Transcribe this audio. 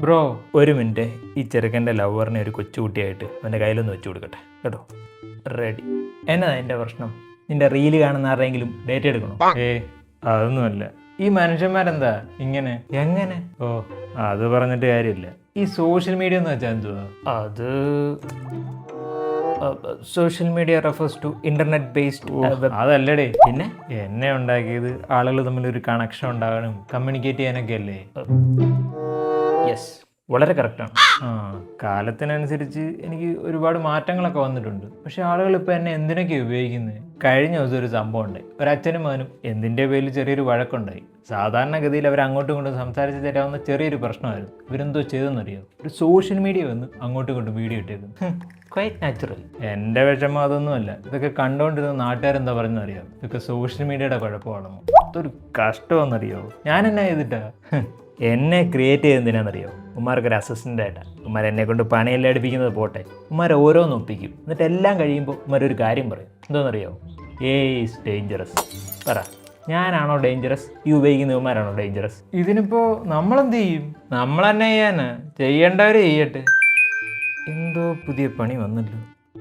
Bro ഒരു minute, ഈ ചെറുക്കൻ്റെ ലവറിനെ ഒരു കൊച്ചുകുട്ടിയായിട്ട് അവൻ്റെ കയ്യിലൊന്ന് വെച്ച് കൊടുക്കട്ടെ കേട്ടോ. റെഡി. എന്നതാ എൻ്റെ പ്രശ്നം? നിന്റെ റീല് കാണുന്ന ആരെങ്കിലും ഡേറ്റ് എടുക്കണോ? അതൊന്നുമല്ല. ഈ മനുഷ്യന്മാരെന്താ ഇങ്ങനെ? എങ്ങനെ? ഓ, അത് പറഞ്ഞിട്ട് കാര്യമില്ല. ഈ സോഷ്യൽ മീഡിയ എന്ന് വെച്ചാൽ എന്തുവാ? അത് social media refers to internet based. അതല്ലടേ. പിന്നെ എന്നെ ഉണ്ടാക്കിയത് ആളുകൾ തമ്മിൽ ഒരു കണക്ഷൻ ഉണ്ടാകാനും കമ്മ്യൂണിക്കേറ്റ് ചെയ്യാനൊക്കെ അല്ലേ? യെസ്, വളരെ കറക്റ്റാണ്. കാലത്തിനനുസരിച്ച് എനിക്ക് ഒരുപാട് മാറ്റങ്ങളൊക്കെ വന്നിട്ടുണ്ട്. പക്ഷെ ആളുകൾ ഇപ്പം എന്നെ എന്തിനൊക്കെയാണ് ഉപയോഗിക്കുന്നത്? കഴിഞ്ഞ ദിവസം ഒരു സംഭവം ഉണ്ടായി. ഒരച്ഛനും മകനും എന്തിൻ്റെ പേരിൽ ചെറിയൊരു വഴക്കുണ്ടായി. സാധാരണഗതിയിൽ അവർ അങ്ങോട്ടും ഇങ്ങോട്ടും സംസാരിച്ച് തരാവുന്ന ചെറിയൊരു പ്രശ്നമായിരുന്നു. ഇവരെന്തോ ചെയ്തെന്നറിയോ? ഒരു സോഷ്യൽ മീഡിയ വന്ന് അങ്ങോട്ടും ഇങ്ങോട്ടും വീഡിയോ ഇട്ടേക്കുന്നു. Quite natural. എൻ്റെ വിഷമം അതൊന്നുമല്ല. ഇതൊക്കെ കണ്ടുകൊണ്ടിരുന്ന നാട്ടുകാരെന്താ പറയുന്നറിയോ? ഇതൊക്കെ സോഷ്യൽ മീഡിയയുടെ കുഴപ്പമാണെന്നോ? അതൊരു കഷ്ടമെന്നറിയോ? ഞാൻ എന്നാ ചെയ്തിട്ടാ? എന്നെ ക്രിയേറ്റ് ചെയ്തെന്തിനാണെന്നറിയോ? ഉമ്മാർക്കൊരു അസിസ്റ്റൻ്റായിട്ടാണ്. ഉമ്മാർ എന്നെ കൊണ്ട് പണിയെല്ലാം അടുപ്പിക്കുന്നത് പോട്ടെ, ഉമ്മാർ ഓരോന്ന് ഒപ്പിക്കും. എന്നിട്ട് എല്ലാം കഴിയുമ്പോൾ ഉമ്മാരൊരു കാര്യം പറയും. എന്തോന്നറിയോ? Is dangerous. പറ, ഞാനാണോ ഡേഞ്ചറസ്? ഈ ഉപയോഗിക്കുന്ന ഉമ്മാരാണോ ഡേഞ്ചറസ്? ഇതിനിപ്പോൾ നമ്മളെന്ത് ചെയ്യും? നമ്മൾ തന്നെ ചെയ്യാനാ? ചെയ്യേണ്ടവർ ചെയ്യട്ടെ. എന്തോ പുതിയ പണി വന്നല്ലോ.